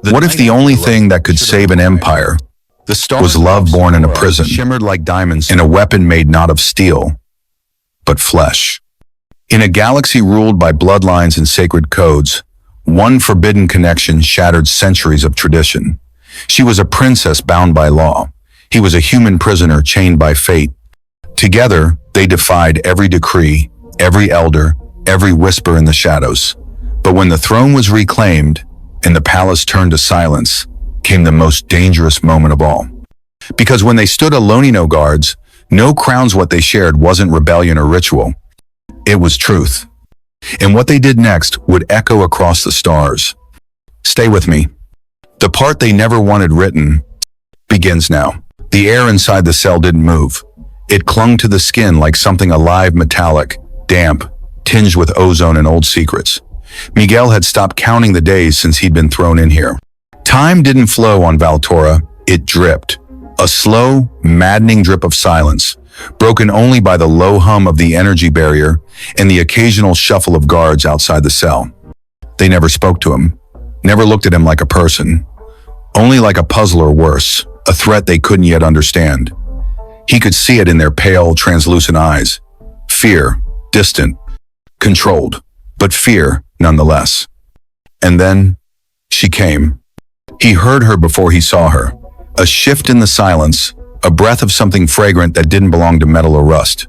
What if the only thing that could save an empire was love born in a prison, shimmered like diamonds, and a weapon made not of steel, but flesh? In a galaxy ruled by bloodlines and sacred codes, one forbidden connection shattered centuries of tradition. She was a princess bound by law. He was a human prisoner chained by fate. Together, they defied every decree, every elder, every whisper in the shadows. But when the throne was reclaimed and the palace turned to silence, came the most dangerous moment of all. Because when they stood alone, no guards, no crowns, what they shared wasn't rebellion or ritual. It was truth. And what they did next would echo across the stars. Stay with me. The part they never wanted written begins now. The air inside the cell didn't move. It clung to the skin like something alive, metallic, damp, tinged with ozone and old secrets. Miguel had stopped counting the days since he'd been thrown in here. Time didn't flow on Valtorra, it dripped. A slow, maddening drip of silence, broken only by the low hum of the energy barrier and the occasional shuffle of guards outside the cell. They never spoke to him, never looked at him like a person, only like a puzzle or worse, a threat they couldn't yet understand. He could see it in their pale, translucent eyes. Fear, distant, controlled, but fear nonetheless. And then, she came. He heard her before he saw her. A shift in the silence, a breath of something fragrant that didn't belong to metal or rust.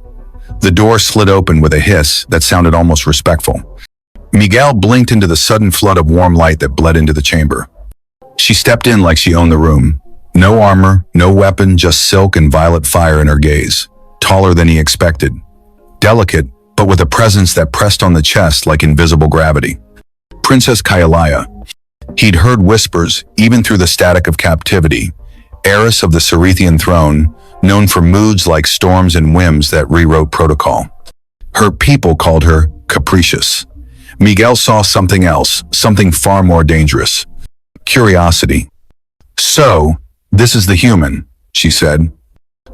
The door slid open with a hiss that sounded almost respectful. Miguel blinked into the sudden flood of warm light that bled into the chamber. She stepped in like she owned the room. No armor, no weapon, just silk and violet fire in her gaze. Taller than he expected. Delicate, but with a presence that pressed on the chest like invisible gravity. Princess Kaeliah. He'd heard whispers, even through the static of captivity. Heiress of the Cerethian throne, known for moods like storms and whims that rewrote protocol. Her people called her capricious. Miguel saw something else, something far more dangerous. Curiosity. So, this is the human, she said.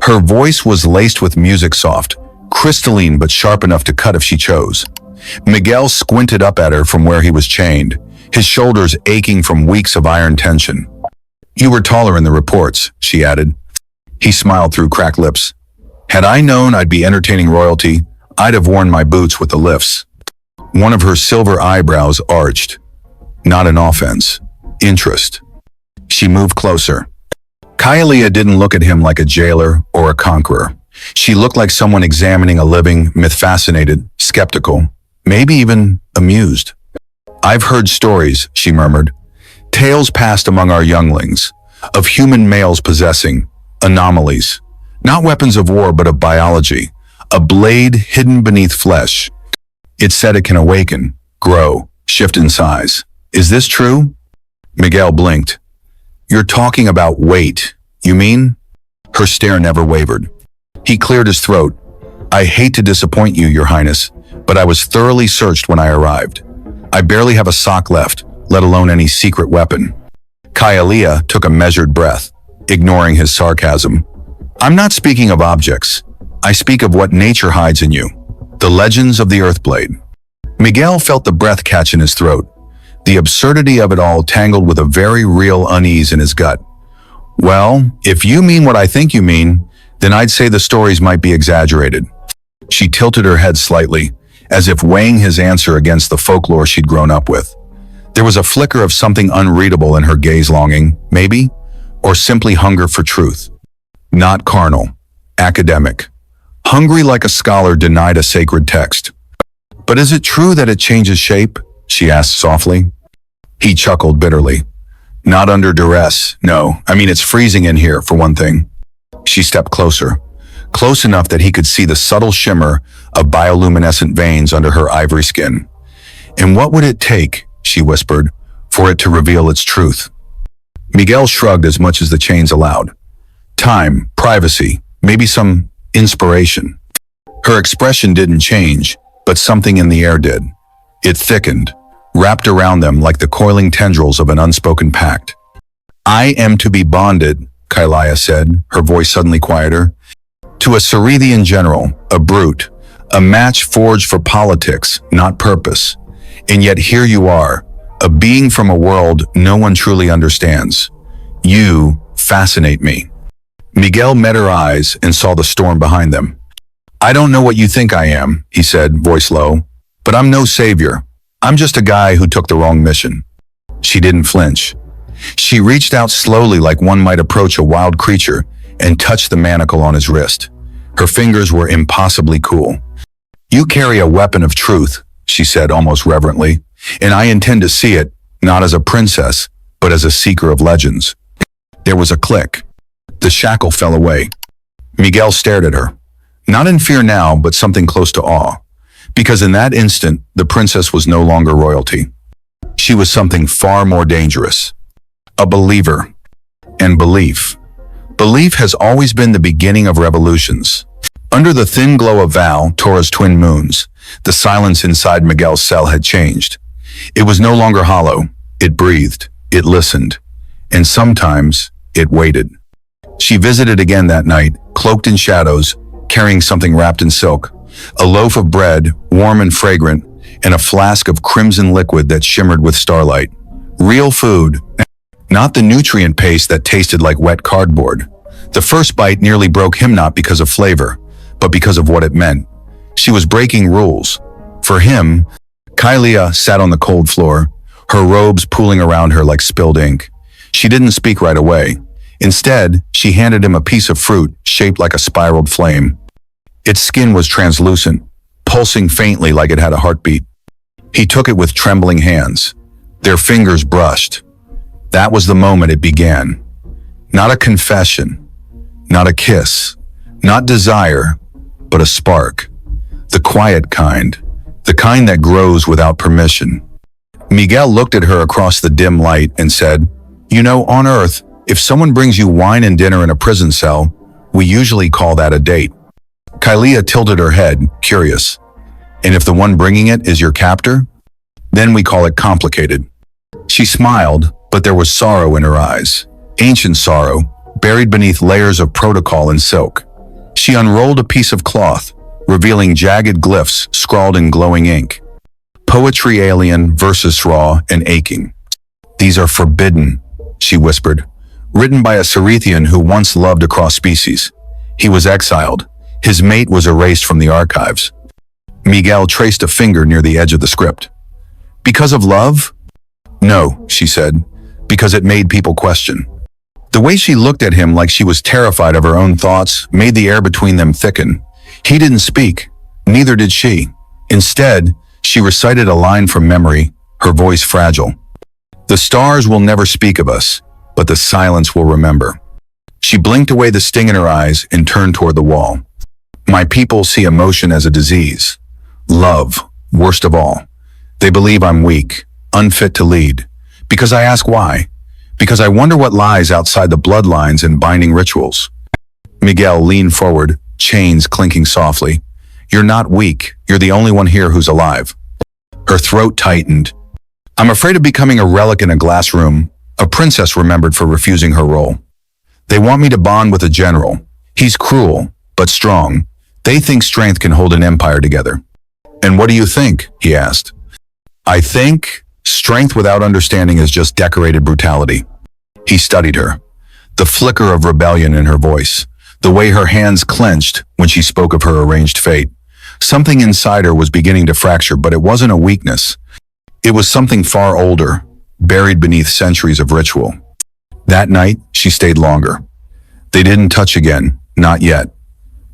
Her voice was laced with music, soft, crystalline but sharp enough to cut if she chose. Miguel squinted up at her from where he was chained, his shoulders aching from weeks of iron tension. You were taller in the reports, she added. He smiled through cracked lips. Had I known I'd be entertaining royalty, I'd have worn my boots with the lifts. One of her silver eyebrows arched. Not an offense. Interest. She moved closer. Kaeliah didn't look at him like a jailer or a conqueror. She looked like someone examining a living, myth-fascinated, skeptical, maybe even amused. I've heard stories, she murmured. Tales passed among our younglings, of human males possessing anomalies. Not weapons of war, but of biology. A blade hidden beneath flesh. It said it can awaken, grow, shift in size. Is this true? Miguel blinked. You're talking about weight, you mean? Her stare never wavered. He cleared his throat. I hate to disappoint you, Your Highness, but I was thoroughly searched when I arrived. I barely have a sock left, let alone any secret weapon. Kaeliah took a measured breath, ignoring his sarcasm. I'm not speaking of objects. I speak of what nature hides in you. The legends of the Earthblade. Miguel felt the breath catch in his throat. The absurdity of it all tangled with a very real unease in his gut. Well, if you mean what I think you mean, then I'd say the stories might be exaggerated. She tilted her head slightly, as if weighing his answer against the folklore she'd grown up with. There was a flicker of something unreadable in her gaze, longing, maybe, or simply hunger for truth. Not carnal, academic. Hungry like a scholar denied a sacred text. But is it true that it changes shape? She asked softly. He chuckled bitterly. Not under duress, no. I mean, it's freezing in here, for one thing. She stepped closer, close enough that he could see the subtle shimmer of bioluminescent veins under her ivory skin. And what would it take, she whispered, for it to reveal its truth? Miguel shrugged as much as the chains allowed. Time, privacy, maybe some inspiration. Her expression didn't change, but something in the air did. It thickened, wrapped around them like the coiling tendrils of an unspoken pact. I am to be bonded, Kaeliah said, her voice suddenly quieter, to a Cerethian general, a brute, a match forged for politics, not purpose. And yet here you are, a being from a world no one truly understands. You fascinate me. Miguel met her eyes and saw the storm behind them. I don't know what you think I am, he said, voice low, but I'm no savior. I'm just a guy who took the wrong mission. She didn't flinch. She reached out slowly like one might approach a wild creature and touched the manacle on his wrist. Her fingers were impossibly cool. You carry a weapon of truth, she said almost reverently, and I intend to see it, not as a princess, but as a seeker of legends. There was a click. The shackle fell away. Miguel stared at her. Not in fear now, but something close to awe. Because in that instant, the princess was no longer royalty. She was something far more dangerous. A believer. And belief. Belief has always been the beginning of revolutions. Under the thin glow of Val, Tora's twin moons, the silence inside Miguel's cell had changed. It was no longer hollow. It breathed. It listened. And sometimes, it waited. She visited again that night, cloaked in shadows, carrying something wrapped in silk, a loaf of bread, warm and fragrant, and a flask of crimson liquid that shimmered with starlight. Real food, not the nutrient paste that tasted like wet cardboard. The first bite nearly broke him not because of flavor, but because of what it meant. She was breaking rules. For him, Kaeliah sat on the cold floor, her robes pooling around her like spilled ink. She didn't speak right away. Instead, she handed him a piece of fruit shaped like a spiraled flame. Its skin was translucent, pulsing faintly like it had a heartbeat. He took it with trembling hands. Their fingers brushed. That was the moment it began. Not a confession, not a kiss, not desire, but a spark. The quiet kind, the kind that grows without permission. Miguel looked at her across the dim light and said, "You know, on Earth, if someone brings you wine and dinner in a prison cell, we usually call that a date." Kaeliah tilted her head, curious. "And if the one bringing it is your captor? Then we call it complicated." She smiled, but there was sorrow in her eyes. Ancient sorrow, buried beneath layers of protocol and silk. She unrolled a piece of cloth, revealing jagged glyphs scrawled in glowing ink. Poetry alien versus raw and aching. "These are forbidden," she whispered. "Written by a Cerethian who once loved across species. He was exiled. His mate was erased from the archives." Miguel traced a finger near the edge of the script. "Because of love?" "No," she said, "because it made people question." The way she looked at him like she was terrified of her own thoughts made the air between them thicken. He didn't speak. Neither did she. Instead, she recited a line from memory, her voice fragile. "The stars will never speak of us, but the silence will remember." She blinked away the sting in her eyes and turned toward the wall. "My people see emotion as a disease. Love, worst of all. They believe I'm weak, unfit to lead. Because I ask why. Because I wonder what lies outside the bloodlines and binding rituals." Miguel leaned forward, chains clinking softly. "You're not weak. You're the only one here who's alive." Her throat tightened. "I'm afraid of becoming a relic in a glass room, a princess remembered for refusing her role. They want me to bond with a general. He's cruel, but strong. They think strength can hold an empire together." "And what do you think?" he asked. "I think strength without understanding is just decorated brutality." He studied her. The flicker of rebellion in her voice. The way her hands clenched when she spoke of her arranged fate. Something inside her was beginning to fracture, but it wasn't a weakness. It was something far older, buried beneath centuries of ritual. That night, she stayed longer. They didn't touch again, not yet.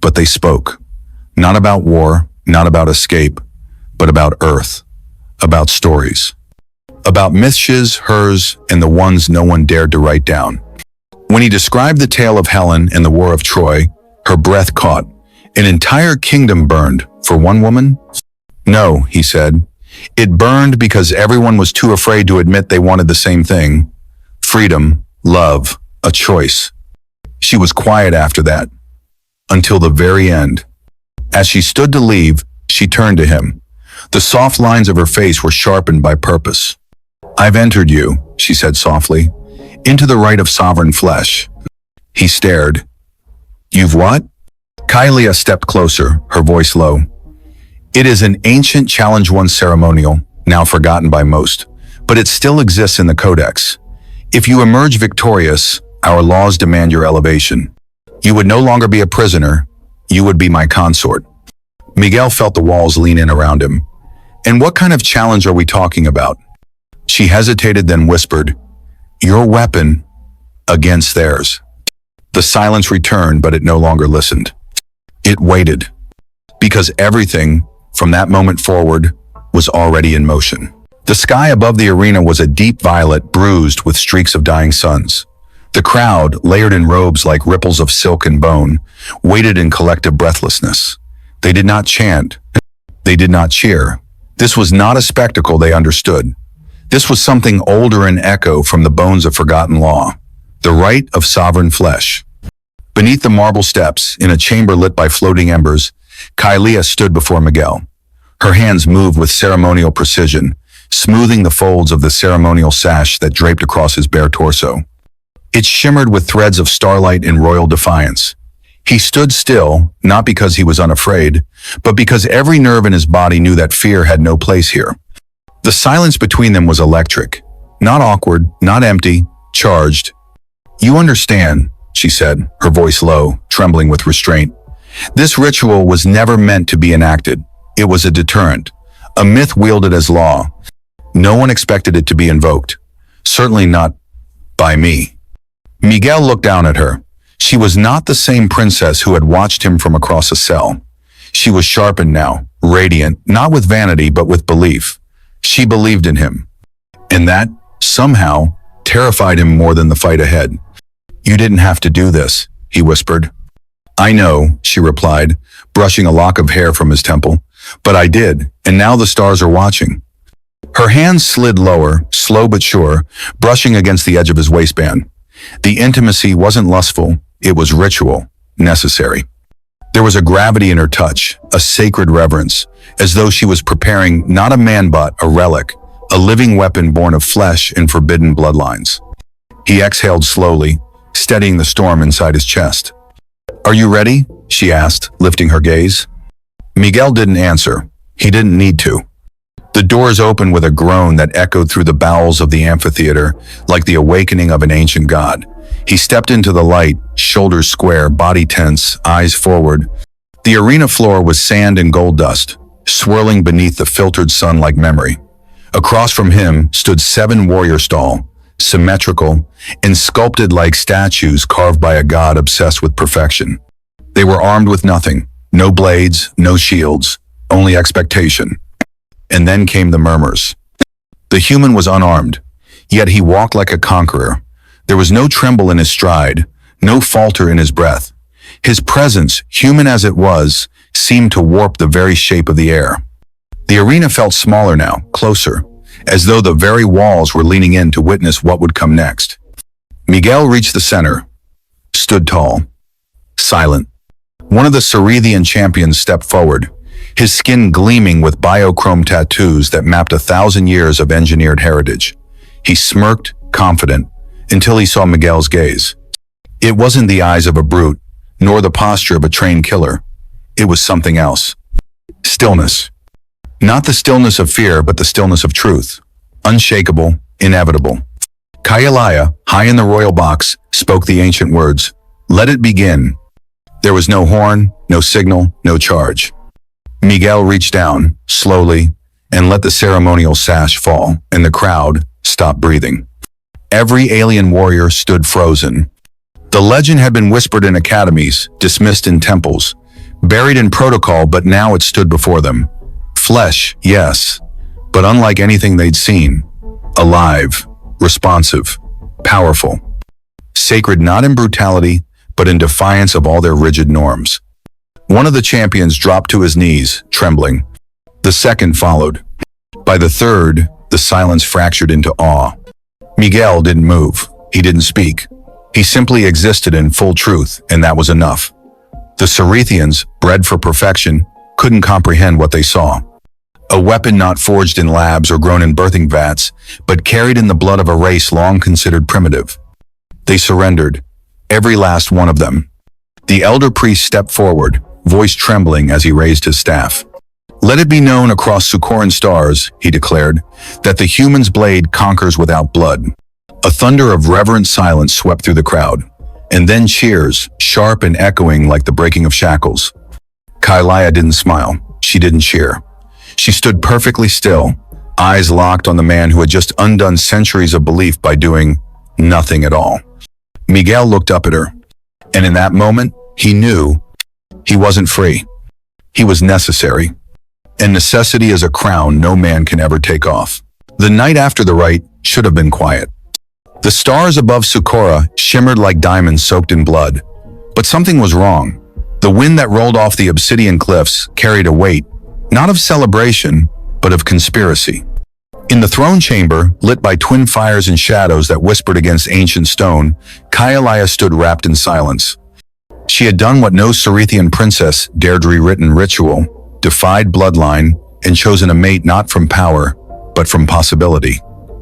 But they spoke. Not about war, not about escape, but about Earth. About stories. About myths, hers, and the ones no one dared to write down. When he described the tale of Helen and the War of Troy, her breath caught. An entire kingdom burned for one woman? "No," he said. "It burned because everyone was too afraid to admit they wanted the same thing. Freedom, love, a choice." She was quiet after that. Until the very end. As she stood to leave, she turned to him. The soft lines of her face were sharpened by purpose. "I've entered you," she said softly, "into the right of sovereign flesh." He stared. "You've what?" Kaeliah stepped closer, her voice low. "It is an ancient challenge one ceremonial, now forgotten by most. but it still exists in the Codex. If you emerge victorious, our laws demand your elevation. You would no longer be a prisoner, you would be my consort. Miguel felt the walls lean in around him. And what kind of challenge are we talking about? She hesitated, then whispered, "Your weapon against theirs." The silence returned, but it no longer listened. It waited, because everything, from that moment forward, was already in motion. The sky above the arena was a deep violet, bruised with streaks of dying suns. The crowd, layered in robes like ripples of silk and bone, waited in collective breathlessness. They did not chant. They did not cheer. This was not a spectacle they understood. This was something older in echo from the bones of forgotten law, the right of sovereign flesh. Beneath the marble steps, in a chamber lit by floating embers, Kaeliah stood before Miguel. Her hands moved with ceremonial precision, smoothing the folds of the ceremonial sash that draped across his bare torso. It shimmered with threads of starlight in royal defiance. He stood still, not because he was unafraid, but because every nerve in his body knew that fear had no place here. The silence between them was electric, not awkward, not empty, charged. "You understand," she said, her voice low, trembling with restraint. "This ritual was never meant to be enacted. It was a deterrent, a myth wielded as law. No one expected it to be invoked. Certainly not by me." Miguel looked down at her. She was not the same princess who had watched him from across a cell. She was sharpened now, radiant, not with vanity but with belief. She believed in him. And that, somehow, terrified him more than the fight ahead. "You didn't have to do this," he whispered. "I know," she replied, brushing a lock of hair from his temple. "But I did, and now the stars are watching." Her hands slid lower, slow but sure, brushing against the edge of his waistband. The intimacy wasn't lustful, it was ritual, necessary. There was a gravity in her touch, a sacred reverence, as though she was preparing not a man-bot, a relic, a living weapon born of flesh and forbidden bloodlines. He exhaled slowly, steadying the storm inside his chest. "Are you ready?" she asked, lifting her gaze. Miguel didn't answer. He didn't need to. The doors opened with a groan that echoed through the bowels of the amphitheater, like the awakening of an ancient god. He stepped into the light, shoulders square, body tense, eyes forward. The arena floor was sand and gold dust, swirling beneath the filtered sun like memory. Across from him stood 7 warriors tall, symmetrical, and sculpted like statues carved by a god obsessed with perfection. They were armed with nothing, no blades, no shields, only expectation. And then came the murmurs. The human was unarmed, yet he walked like a conqueror. There was no tremble in his stride, no falter in his breath. His presence, human as it was, seemed to warp the very shape of the air. The arena felt smaller now, closer, as though the very walls were leaning in to witness what would come next. Miguel reached the center, stood tall, silent. One of the Cerethian champions stepped forward, his skin gleaming with biochrome tattoos that mapped 1,000 years of engineered heritage. He smirked, confident, until he saw Miguel's gaze. It wasn't the eyes of a brute, nor the posture of a trained killer. It was something else. Stillness. Not the stillness of fear, but the stillness of truth. Unshakable, inevitable. Kaeliah, high in the royal box, spoke the ancient words, "Let it begin." There was no horn, no signal, no charge. Miguel reached down, slowly, and let the ceremonial sash fall, and the crowd stopped breathing. Every alien warrior stood frozen. The legend had been whispered in academies, dismissed in temples, buried in protocol, but now it stood before them. Flesh, yes, but unlike anything they'd seen. Alive, responsive, powerful. Sacred not in brutality, but in defiance of all their rigid norms. One of the champions dropped to his knees, trembling. The second followed. By the third, the silence fractured into awe. Miguel didn't move. He didn't speak. He simply existed in full truth, and that was enough. The Cerethians, bred for perfection, couldn't comprehend what they saw. A weapon not forged in labs or grown in birthing vats, but carried in the blood of a race long considered primitive. They surrendered, every last one of them. The elder priest stepped forward, voice trembling as he raised his staff. Let it be known across Sucorran stars, he declared, that the human's blade conquers without blood. A thunder of reverent silence swept through the crowd, and then cheers, sharp and echoing like the breaking of shackles. Kaeliah didn't smile. She didn't cheer. She stood perfectly still, eyes locked on the man who had just undone centuries of belief by doing nothing at all. Miguel looked up at her, and in that moment, he knew he wasn't free. He was necessary. And necessity is a crown no man can ever take off. The night after the rite should have been quiet. The stars above Sucorra shimmered like diamonds soaked in blood. But something was wrong. The wind that rolled off the obsidian cliffs carried a weight, not of celebration, but of conspiracy. In the throne chamber, lit by twin fires and shadows that whispered against ancient stone, Kaeliah stood wrapped in silence. She had done what no Cerethian princess dared rewritten ritual, defied bloodline, and chosen a mate not from power, but from possibility.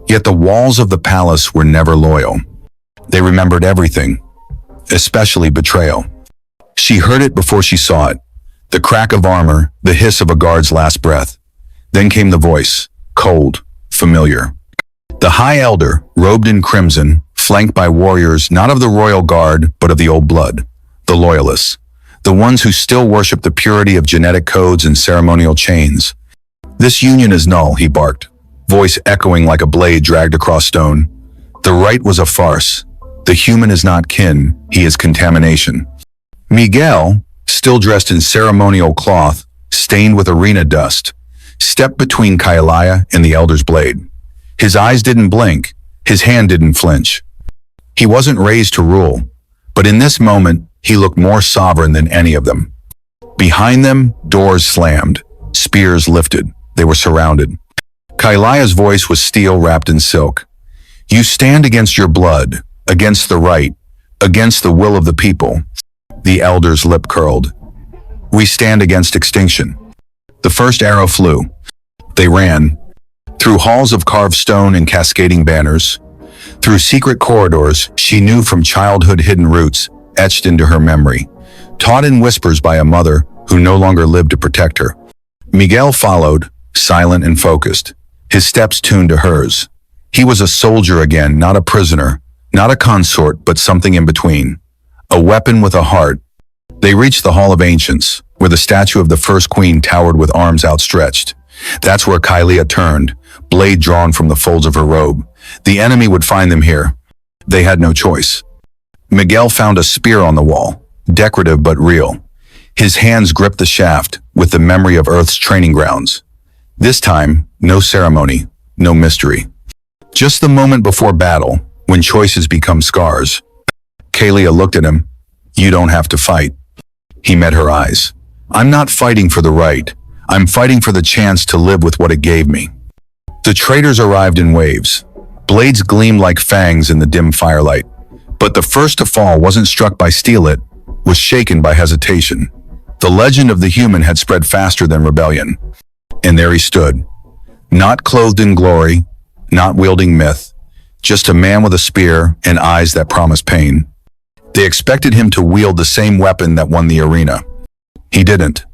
Yet the walls of the palace were never loyal. They remembered everything, especially betrayal. She heard it before she saw it. The crack of armor, the hiss of a guard's last breath. Then came the voice, cold, familiar. The High Elder, robed in crimson, flanked by warriors not of the royal guard, but of the old blood, the loyalists. The ones who still worship the purity of genetic codes and ceremonial chains. This union is null, he barked, voice echoing like a blade dragged across stone. The rite was a farce. The human is not kin, he is contamination. Miguel, still dressed in ceremonial cloth, stained with arena dust, stepped between Kaeliah and the elder's blade. His eyes didn't blink, his hand didn't flinch. He wasn't raised to rule, but in this moment, he looked more sovereign than any of them. Behind them, doors slammed, spears lifted. They were surrounded. Kaeliah's voice was steel wrapped in silk. You stand against your blood, against the right, against the will of the people. The elder's lip curled. We stand against extinction. The first arrow flew. They ran. Through halls of carved stone and cascading banners. Through secret corridors she knew from childhood hidden roots, etched into her memory, taught in whispers by a mother who no longer lived to protect her. Miguel followed, silent and focused, his steps tuned to hers. He was a soldier again, not a prisoner, not a consort, but something in between. A weapon with a heart. They reached the Hall of Ancients, where the statue of the first queen towered with arms outstretched. That's where Kaeliah turned, blade drawn from the folds of her robe. The enemy would find them here. They had no choice. Miguel found a spear on the wall, decorative but real. His hands gripped the shaft with the memory of Earth's training grounds. This time, no ceremony, no mystery. Just the moment before battle, when choices become scars. Kaeliah looked at him. You don't have to fight. He met her eyes. I'm not fighting for the right. I'm fighting for the chance to live with what it gave me. The traitors arrived in waves. Blades gleamed like fangs in the dim firelight. But the first to fall wasn't struck by starlit, was shaken by hesitation. The legend of the human had spread faster than rebellion. And there he stood, not clothed in glory, not wielding myth, just a man with a spear and eyes that promised pain. They expected him to wield the same weapon that won the arena. He didn't.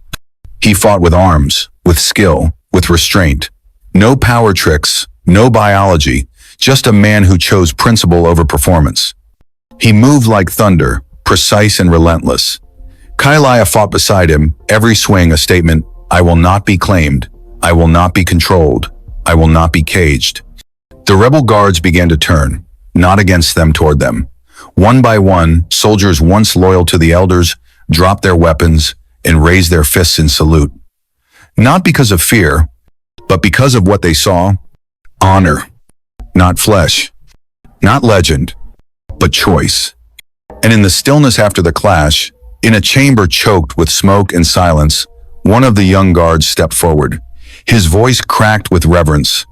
He fought with arms, with skill, with restraint. No power tricks, no biology, just a man who chose principle over performance. He moved like thunder, precise and relentless. Kaeliah fought beside him, every swing a statement, I will not be claimed, I will not be controlled, I will not be caged. The rebel guards began to turn, not against them, toward them. One by one, soldiers once loyal to the elders dropped their weapons and raised their fists in salute. Not because of fear, but because of what they saw. Honor, not flesh, not legend, but choice. And in the stillness after the clash, in a chamber choked with smoke and silence, one of the young guards stepped forward. His voice cracked with reverence.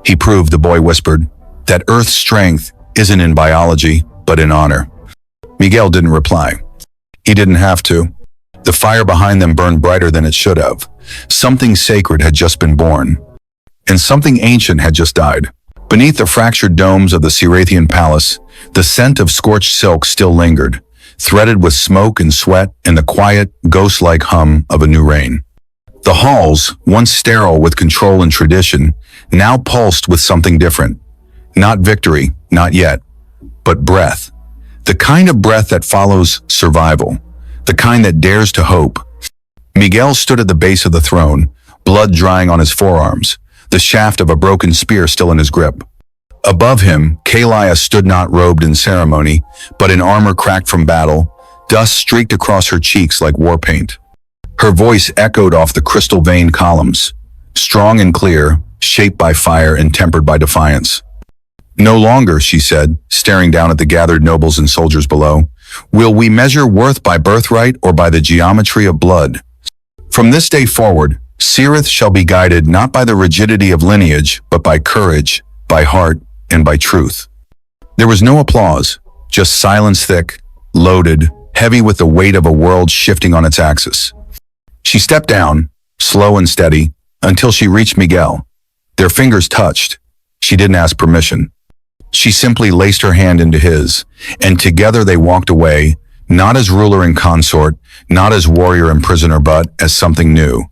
He proved, the boy whispered, that Earth's strength isn't in biology, but in honor. Miguel didn't reply. He didn't have to. The fire behind them burned brighter than it should have. Something sacred had just been born. And something ancient had just died. Beneath the fractured domes of the Cerethian palace, the scent of scorched silk still lingered, threaded with smoke and sweat and the quiet, ghost-like hum of a new reign. The halls, once sterile with control and tradition, now pulsed with something different. Not victory, not yet, but breath. The kind of breath that follows survival. The kind that dares to hope. Miguel stood at the base of the throne, blood drying on his forearms, the shaft of a broken spear still in his grip. Above him, Kaeliah stood not robed in ceremony, but in armor cracked from battle, dust streaked across her cheeks like war paint. Her voice echoed off the crystal-veined columns, strong and clear, shaped by fire and tempered by defiance. "No longer," she said, staring down at the gathered nobles and soldiers below, "will we measure worth by birthright or by the geometry of blood. From this day forward, Cirith shall be guided not by the rigidity of lineage, but by courage, by heart, and by truth." There was no applause, just silence thick, loaded, heavy with the weight of a world shifting on its axis. She stepped down, slow and steady, until she reached Miguel. Their fingers touched. She didn't ask permission. She simply laced her hand into his, and together they walked away, not as ruler and consort, not as warrior and prisoner, but as something new,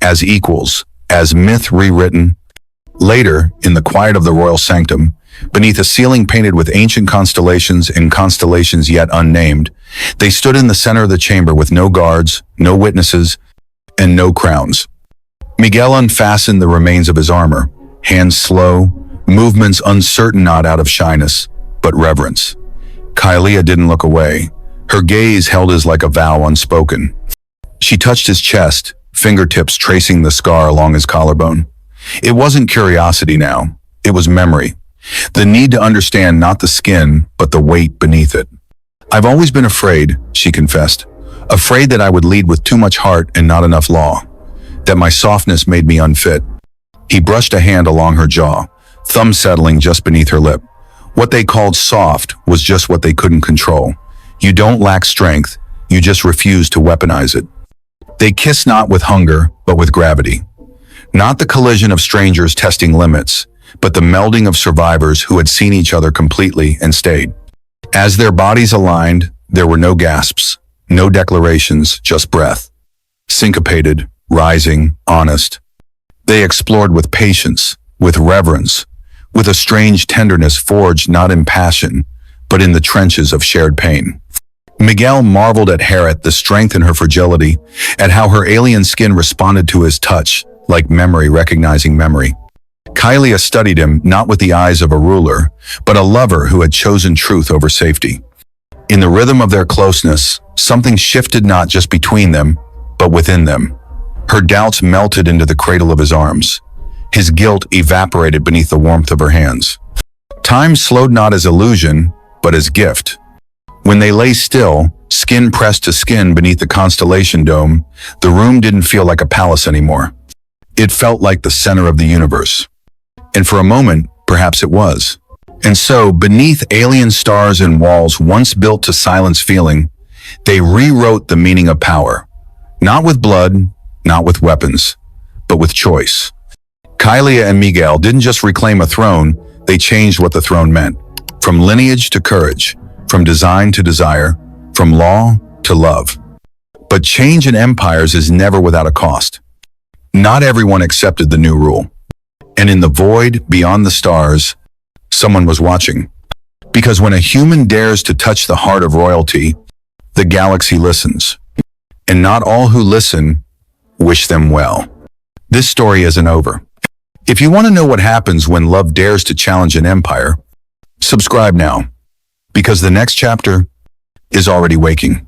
as equals, as myth rewritten. Later, in the quiet of the royal sanctum, beneath a ceiling painted with ancient constellations and constellations yet unnamed, they stood in the center of the chamber with no guards, no witnesses, and no crowns. Miguel unfastened the remains of his armor, hands slow, movements uncertain, not out of shyness, but reverence. Kaeliah didn't look away. Her gaze held his like a vow unspoken. She touched his chest, fingertips tracing the scar along his collarbone. It wasn't curiosity now. It was memory. The need to understand not the skin, but the weight beneath it. "I've always been afraid," she confessed. "Afraid that I would lead with too much heart and not enough law. That my softness made me unfit." He brushed a hand along her jaw, thumb settling just beneath her lip. What they called soft was just what they couldn't control. You don't lack strength, you just refuse to weaponize it. They kissed not with hunger, but with gravity. Not the collision of strangers testing limits, but the melding of survivors who had seen each other completely and stayed. As their bodies aligned, there were no gasps, no declarations, just breath. Syncopated, rising, honest. They explored with patience, with reverence, with a strange tenderness forged not in passion, but in the trenches of shared pain. Miguel marveled at Harriet, the strength in her fragility, at how her alien skin responded to his touch, like memory recognizing memory. Kaeliah studied him not with the eyes of a ruler, but a lover who had chosen truth over safety. In the rhythm of their closeness, something shifted not just between them, but within them. Her doubts melted into the cradle of his arms. His guilt evaporated beneath the warmth of her hands. Time slowed not as illusion, but as gift. When they lay still, skin pressed to skin beneath the constellation dome, the room didn't feel like a palace anymore. It felt like the center of the universe. And for a moment, perhaps it was. And so, beneath alien stars and walls once built to silence feeling, they rewrote the meaning of power. Not with blood, not with weapons, but with choice. Kaeliah and Miguel didn't just reclaim a throne, they changed what the throne meant. From lineage to courage, from design to desire, from law to love. But change in empires is never without a cost. Not everyone accepted the new rule. And in the void beyond the stars, someone was watching. Because when a human dares to touch the heart of royalty, the galaxy listens. And not all who listen wish them well. This story isn't over. If you want to know what happens when love dares to challenge an empire, subscribe now, because the next chapter is already waking.